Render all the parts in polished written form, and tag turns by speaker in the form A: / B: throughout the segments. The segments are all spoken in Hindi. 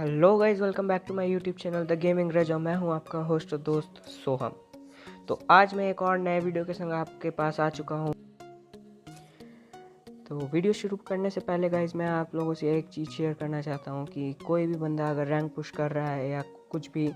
A: Hello guys, welcome back to my YouTube channel the gaming rage और मैं हूं आपका होस्ट और दोस्त सोहम। तो आज मैं एक और नए वीडियो के संग आपके पास आ चुका हूं। तो वीडियो शुरू करने से पहले गाइस मैं आप लोगों से एक चीज़ शेयर करना चाहता हूं कि कोई भी बंदा अगर रैंक पुश कर रहा है या कुछ भी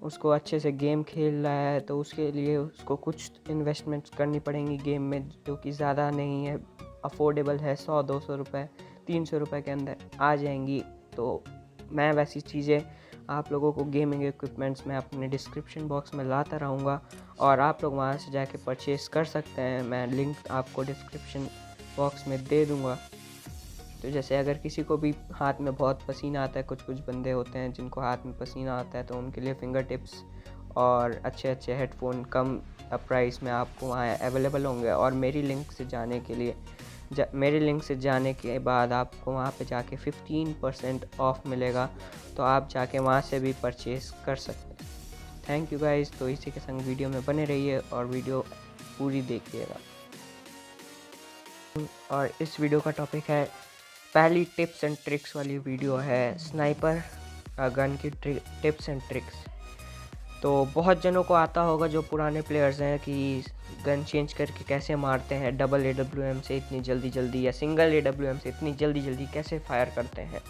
A: उसको अच्छे से गेम खेल रहा है तो उसके लिए उसको कुछ इन्वेस्टमेंट्स करनी पड़ेंगी गेम में, जो कि ज़्यादा नहीं है, अफोर्डेबल है। 100-200 रुपये, 300 रुपये के अंदर आ जाएंगी। तो मैं वैसी चीज़ें आप लोगों को गेमिंग इक्विपमेंट्स में अपने डिस्क्रिप्शन बॉक्स में लाता रहूँगा और आप लोग वहाँ से जाके परचेज़ कर सकते हैं। मैं लिंक आपको डिस्क्रिप्शन बॉक्स में दे दूँगा। तो जैसे अगर किसी को भी हाथ में बहुत पसीना आता है, कुछ बंदे होते हैं जिनको हाथ में पसीना आता है, तो उनके लिए फिंगर टिप्स और अच्छे अच्छे हेडफोन कम प्राइस में आपको वहाँ अवेलेबल होंगे। और मेरी लिंक से जाने के बाद आपको वहाँ पे जाके 15% ऑफ मिलेगा, तो आप जाके वहाँ से भी परचेज़ कर सकते हैं। Thank you guys. तो इसी के संग वीडियो में बने रहिए और वीडियो पूरी देखिएगा। और इस वीडियो का टॉपिक है, पहली टिप्स एंड ट्रिक्स वाली वीडियो है, स्नाइपर गन की टिप्स एंड ट्रिक्स। तो बहुत जनों को आता होगा जो पुराने प्लेयर्स हैं कि गन चेंज करके कैसे मारते हैं, डबल AWM से इतनी जल्दी या सिंगल AWM से इतनी जल्दी कैसे फायर करते हैं।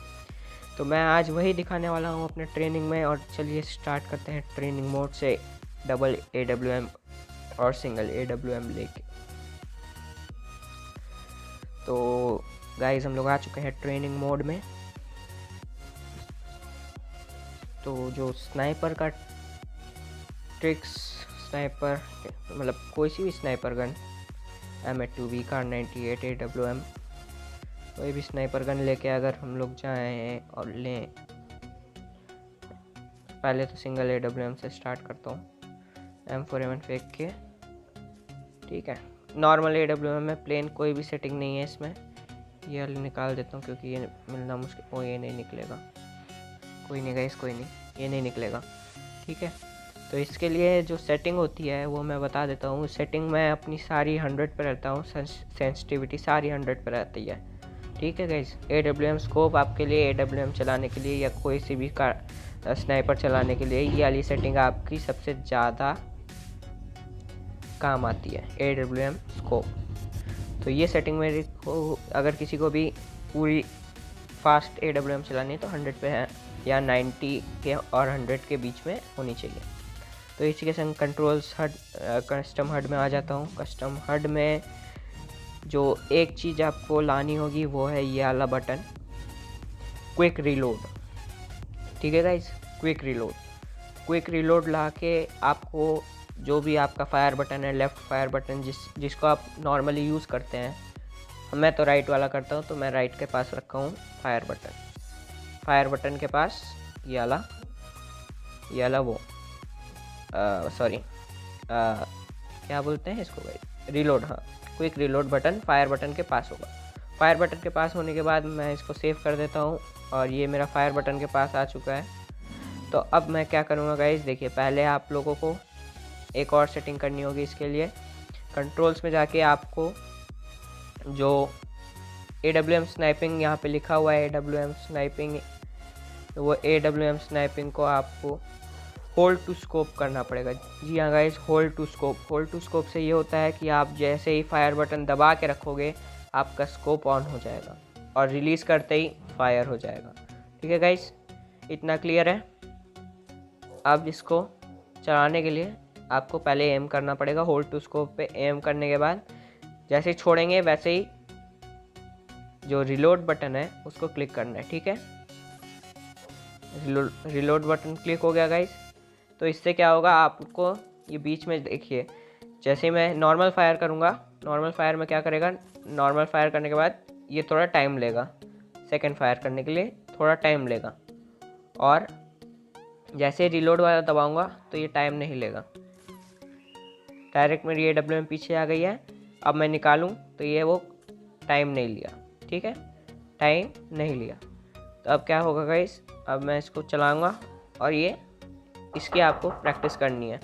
A: तो मैं आज वही दिखाने वाला हूँ अपने ट्रेनिंग में। और चलिए स्टार्ट करते हैं ट्रेनिंग मोड से, डबल AWM और सिंगल AWM लेके। तो गाइस हम लोग आ चुके हैं ट्रेनिंग मोड में। तो जो स्नाइपर का ट्रिक्स, स्नाइपर मतलब कोई सी भी sniper gun, M8-2B, Kar98, AWM, कोई भी स्नाइपर गन लेके अगर हम लोग जाएँ और लें, पहले तो सिंगल AWM से स्टार्ट करता हूँ। M4A1 फेंक के, ठीक है। नॉर्मल AWM में प्लेन कोई भी सेटिंग नहीं है इसमें, ये वाली निकाल देता हूँ क्योंकि ये मिलना मुश्किल। ओ, ये नहीं निकलेगा, कोई नहीं गाइस, कोई नहीं, ये नहीं निकलेगा, ठीक है। तो इसके लिए जो सेटिंग होती है वो मैं बता देता हूँ। सेटिंग मैं अपनी सारी 100 पे रहता हूँ, सेंसिटिविटी सारी 100 पे रहती है, ठीक है गाइस। AWM स्कोप आपके लिए AWM चलाने के लिए या कोई सी भी स्नाइपर चलाने के लिए ये वाली सेटिंग आपकी सबसे ज़्यादा काम आती है, AWM स्कोप। तो ये सेटिंग मेरे को, अगर किसी को भी पूरी फास्ट AWM चलानी है तो 100 पे है या 90 के और 100 के बीच में होनी चाहिए। तो इसी के संग कंट्रोल्स हड, कस्टम हड में आ जाता हूँ। कस्टम हड में जो एक चीज़ आपको लानी होगी वो है ये वाला बटन, क्विक रीलोड, ठीक है गाइस। क्विक रीलोड ला के आपको जो भी आपका फायर बटन है, लेफ़्ट फायर बटन जिसको आप नॉर्मली यूज़ करते हैं, मैं तो राइट वाला करता हूँ, तो मैं राइट के पास रखा हूँ फायर बटन के पास ये वाला वो सॉरी क्या बोलते हैं इसको भाई, रीलोड। हाँ, quick reload button fire button के पास होगा। फायर बटन के पास होने के बाद मैं इसको सेव कर देता हूँ और ये मेरा फायर बटन के पास आ चुका है। तो अब मैं क्या करूँगा गाइस, देखिए, पहले आप लोगों को एक और सेटिंग करनी होगी। इसके लिए कंट्रोल्स में जाके आपको जो AWM स्नाइपिंग यहाँ पे लिखा हुआ है, AWM स्नाइपिंग, तो वो AWM स्नाइपिंग को आपको होल्ड टू स्कोप करना पड़ेगा। जी हाँ गाइस, होल्ड टू स्कोप से ये होता है कि आप जैसे ही फायर बटन दबा के रखोगे आपका स्कोप ऑन हो जाएगा और रिलीज़ करते ही फायर हो जाएगा, ठीक है गाइस। इतना क्लियर है। अब इसको चलाने के लिए आपको पहले एम करना पड़ेगा। होल्ड टू स्कोप पे एम करने के बाद जैसे ही छोड़ेंगे वैसे ही जो रिलोड बटन है उसको क्लिक करना है, ठीक है। रिलोड बटन क्लिक हो गया गाइस। तो इससे क्या होगा, आपको ये बीच में देखिए, जैसे मैं नॉर्मल फायर करूँगा, नॉर्मल फायर में क्या करेगा, नॉर्मल फायर करने के बाद ये थोड़ा टाइम लेगा, सेकंड फायर करने के लिए थोड़ा टाइम लेगा, और जैसे रिलोड वाला दबाऊंगा तो ये टाइम नहीं लेगा, डायरेक्ट मेरी AWM पीछे आ गई है। अब मैं निकालूं तो ये वो टाइम नहीं लिया, ठीक है, टाइम नहीं लिया। तो अब क्या होगा गाइस, अब मैं इसको चलाऊंगा और ये इसकी आपको प्रैक्टिस करनी है।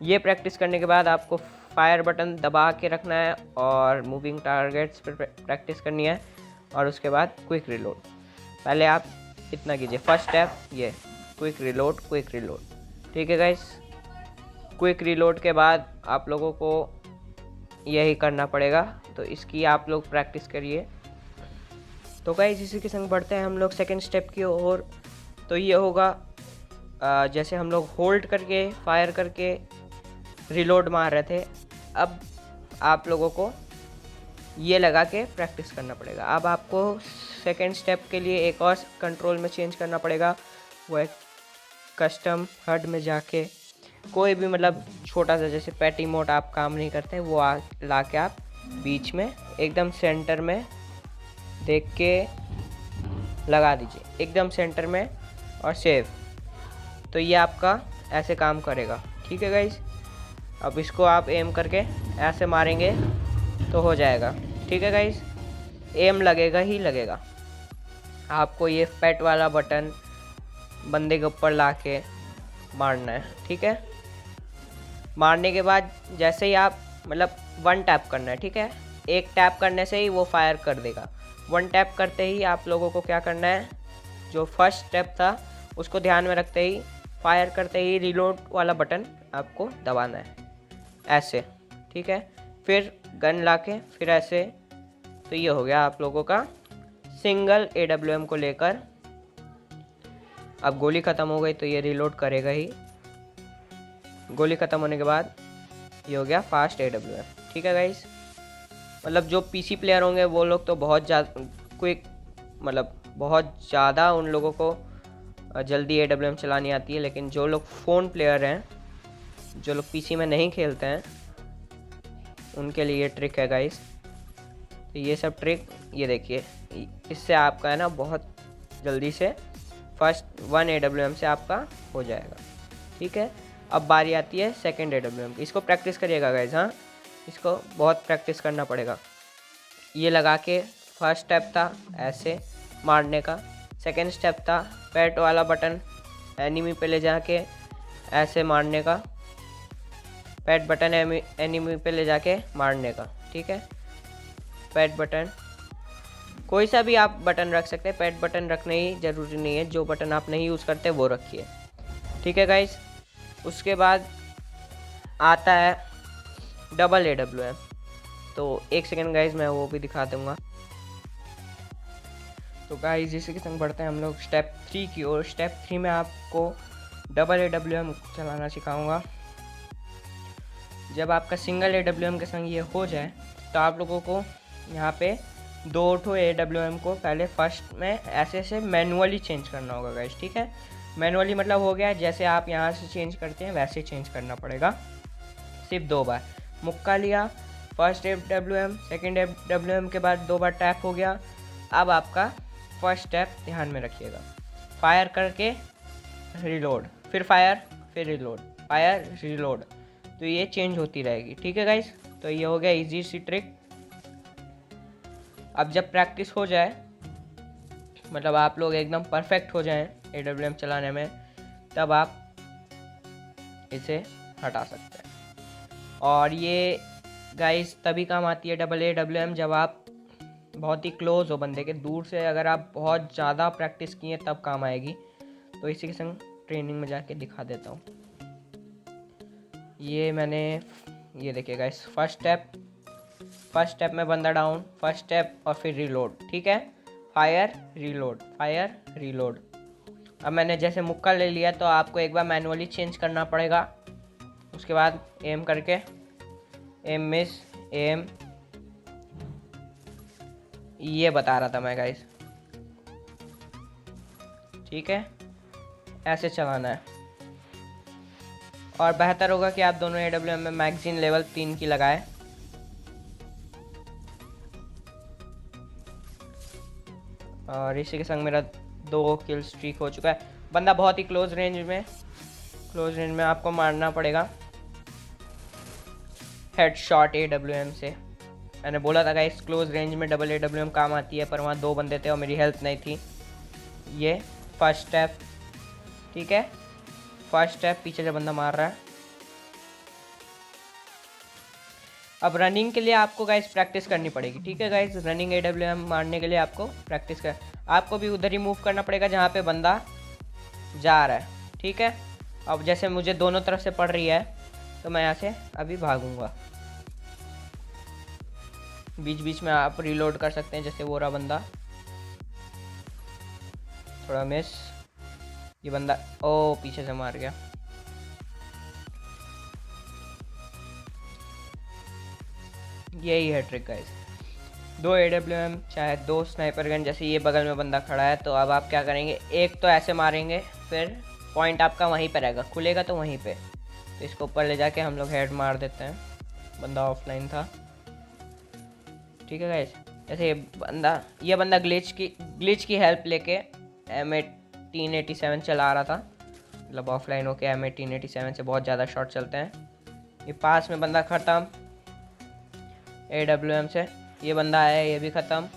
A: ये प्रैक्टिस करने के बाद आपको फायर बटन दबा के रखना है और मूविंग टारगेट्स पर प्रैक्टिस करनी है, और उसके बाद क्विक रिलोड। पहले आप इतना कीजिए। फर्स्ट स्टेप ये क्विक रिलोड, क्विक रिलोड। ठीक है गाइस, क्विक रिलोड के बाद आप लोगों को यही करना पड़ेगा, तो इसकी आप लोग प्रैक्टिस करिए। तो गाइस इसी के संग बढ़ते हैं हम लोग सेकंड स्टेप की ओर। तो ये होगा जैसे हम लोग होल्ड करके फायर करके रिलोड मार रहे थे, अब आप लोगों को ये लगा के प्रैक्टिस करना पड़ेगा। अब आपको सेकंड स्टेप के लिए एक और कंट्रोल में चेंज करना पड़ेगा, वो है कस्टम हड में जाके कोई भी मतलब छोटा सा जैसे पैटी मोड आप काम नहीं करते, वो ला के आप बीच में एकदम सेंटर में देख के लगा दीजिए, एकदम सेंटर में और सेव। तो ये आपका ऐसे काम करेगा। ठीक है गाइस, अब इसको आप एम करके ऐसे मारेंगे तो हो जाएगा। ठीक है गाइस, एम लगेगा ही लगेगा। आपको ये पैट वाला बटन बंदे के ऊपर ला के मारना है। ठीक है, मारने के बाद जैसे ही आप मतलब 1 टैप करना है। ठीक है, 1 टैप करने से ही वो फायर कर देगा। 1 टैप करते ही आप लोगों को क्या करना है, जो फर्स्ट स्टेप था उसको ध्यान में रखते ही फायर करते ही रिलोड वाला बटन आपको दबाना है ऐसे। ठीक है, फिर गन लाके फिर ऐसे। तो ये हो गया आप लोगों का सिंगल AWM को लेकर। अब गोली ख़त्म हो गई तो ये रिलोड करेगा ही। गोली ख़त्म होने के बाद ये हो गया फास्ट AWM। ठीक है गाइस, मतलब जो PC प्लेयर होंगे वो लोग तो बहुत ज़्यादा क्विक, मतलब बहुत ज़्यादा उन लोगों को जल्दी AWM चलानी आती है। लेकिन जो लोग फ़ोन प्लेयर हैं, जो लोग PC में नहीं खेलते हैं, उनके लिए ये ट्रिक है गाइस। तो ये सब ट्रिक ये देखिए, इससे आपका है ना बहुत जल्दी से फर्स्ट 1 AWM से आपका हो जाएगा। ठीक है, अब बारी आती है सेकंड AWM की। इसको प्रैक्टिस करिएगा गाइस, हाँ इसको बहुत प्रैक्टिस करना पड़ेगा। ये लगा के फर्स्ट स्टेप था ऐसे मारने का, सेकंड स्टेप था पैट वाला बटन एनिमी पे ले जाके ऐसे मारने का, पैट बटन एनिमी पे ले जाके मारने का। ठीक है, पैट बटन कोई सा भी आप बटन रख सकते हैं, पैट बटन रखना ही ज़रूरी नहीं है, जो बटन आप नहीं यूज़ करते वो रखिए। ठीक है गाइस, उसके बाद आता है डबल AWM। तो एक सेकेंड गाइस, मैं वो भी दिखा दूँगा। तो गाइस इसी के संग बढ़ते हैं हम लोग स्टेप 3 की ओर। स्टेप 3 में आपको डबल AWM चलाना सिखाऊंगा। जब आपका सिंगल AWM के संग ये हो जाए तो आप लोगों को यहाँ पे 2 AWM को पहले फर्स्ट में ऐसे ऐसे मैनुअली चेंज करना होगा गाइस। ठीक है, मैनुअली मतलब हो गया जैसे आप यहाँ से चेंज करते हैं वैसे चेंज करना पड़ेगा। सिर्फ 2 बार मुक्का लिया, फर्स्ट AWM सेकेंड AWM के बाद 2 बार टैप हो गया। अब आपका फर्स्ट स्टेप ध्यान में रखिएगा, फायर करके रिलोड, फिर फायर, फिर रिलोड, फायर रिलोड। तो ये चेंज होती रहेगी। ठीक है गाइस, तो ये हो गया इजी सी ट्रिक। अब जब प्रैक्टिस हो जाए, मतलब आप लोग एकदम परफेक्ट हो जाएं AWM चलाने में, तब आप इसे हटा सकते हैं। और ये गाइस तभी काम आती है डबल AWM जब आप बहुत ही क्लोज हो बंदे के, दूर से अगर आप बहुत ज़्यादा प्रैक्टिस किए तब काम आएगी। तो इसी के संग ट्रेनिंग में जाके दिखा देता हूँ। ये मैंने ये देखिए गाइस, फर्स्ट स्टेप में बंदा डाउन, फर्स्ट स्टेप और फिर रिलोड। ठीक है, फायर रिलोड, फायर रिलोड। अब मैंने जैसे मुक्का ले लिया तो आपको एक बार मैनुअली चेंज करना पड़ेगा। उसके बाद एम करके एम मिस एम, ये बता रहा था मैं गाइस। ठीक है, ऐसे चलाना है। और बेहतर होगा कि आप दोनों AWM में मैगजीन लेवल 3 की लगाएं। और इसी के संग मेरा 2 किल स्ट्रीक हो चुका है। बंदा बहुत ही क्लोज रेंज में आपको मारना पड़ेगा हेडशॉट AWM से। मैंने बोला था गाइस क्लोज रेंज में डबल AWM काम आती है, पर वहाँ 2 बंदे थे और मेरी हेल्थ नहीं थी। ये फर्स्ट स्टेप। ठीक है, फर्स्ट स्टेप, पीछे से बंदा मार रहा है। अब रनिंग के लिए आपको गाइस प्रैक्टिस करनी पड़ेगी। ठीक है गाइस, रनिंग AWM मारने के लिए आपको प्रैक्टिस कर, आपको भी उधर ही मूव करना पड़ेगा जहाँ पे बंदा जा रहा है, ठीक है। अब जैसे मुझे दोनों तरफ से पड़ रही है तो मैं यहाँ से अभी भागूंगा। बीच बीच में आप रिलोड कर सकते हैं, जैसे वो रहा बंदा, थोड़ा मिस। ये बंदा ओ पीछे से मार गया। यही है ट्रिक गाइस। 2 AWM चाहे 2 स्नाइपर गन, जैसे ये बगल में बंदा खड़ा है तो अब आप क्या करेंगे, एक तो ऐसे मारेंगे, फिर पॉइंट आपका वहीं पे रहेगा, खुलेगा तो वहीं पे। तो इसको ऊपर ले जाके हम लोग हेड मार देते हैं। बंदा ऑफलाइन था, ठीक है गाइस। जैसे ये बंदा ग्लिच की हेल्प लेके M1887 चला रहा था, मतलब ऑफलाइन होके M1887 से बहुत ज़्यादा शॉट चलते हैं। ये पास में बंदा ख़त्म AWM से। ये बंदा आया है, ये भी ख़त्म।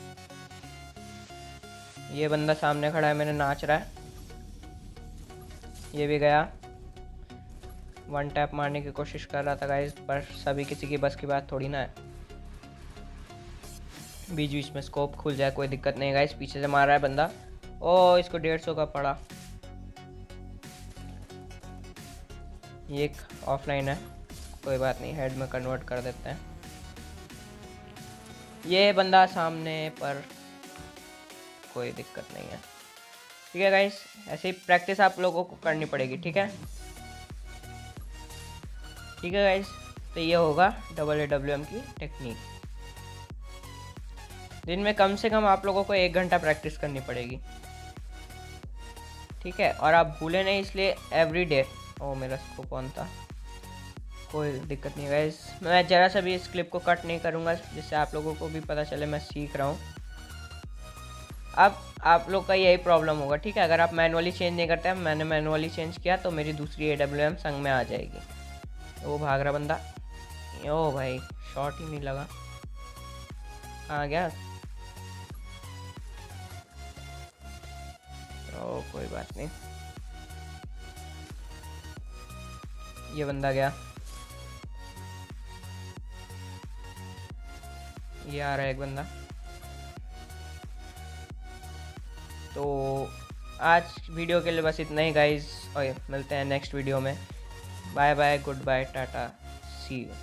A: ये बंदा सामने खड़ा है, मैंने नाच रहा है, ये भी गया। वन टैप मारने की कोशिश कर रहा था गाइस, पर सभी किसी की बस की बात थोड़ी ना है। बीच बीच में स्कोप खुल जाए कोई दिक्कत नहीं गाइस। पीछे से मार रहा है बंदा, ओ इसको 150 का पड़ा। ये एक ऑफलाइन है, कोई बात नहीं, हेड में कन्वर्ट कर देते हैं। ये बंदा सामने, पर कोई दिक्कत नहीं है, ठीक है गाइस। ऐसे ही प्रैक्टिस आप लोगों को करनी पड़ेगी, ठीक है, ठीक है गाइस। तो ये होगा AWM की टेक्निक। दिन में कम से कम आप लोगों को 1 घंटा प्रैक्टिस करनी पड़ेगी, ठीक है। और आप भूले नहीं, इसलिए एवरीडे। ओ मेरा स्कोप ऑन था, कोई दिक्कत नहीं गाइस। मैं ज़रा सा भी इस क्लिप को कट नहीं करूँगा, जिससे आप लोगों को भी पता चले मैं सीख रहा हूँ। अब आप लोग का यही प्रॉब्लम होगा, ठीक है। अगर आप मैनुअली चेंज नहीं करते हैं, मैंने मैनुअली चेंज किया तो मेरी दूसरी AWM संग में आ जाएगी। तो वो भाग रहा बंदा, ओ भाई शॉट ही नहीं लगा, कहाँ गया। ओ कोई बात नहीं, ये बंदा गया। ये आ रहा है एक बंदा। तो आज वीडियो के लिए बस इतना ही गाइस, और मिलते हैं नेक्स्ट वीडियो में। Bye bye, goodbye, tata, see you.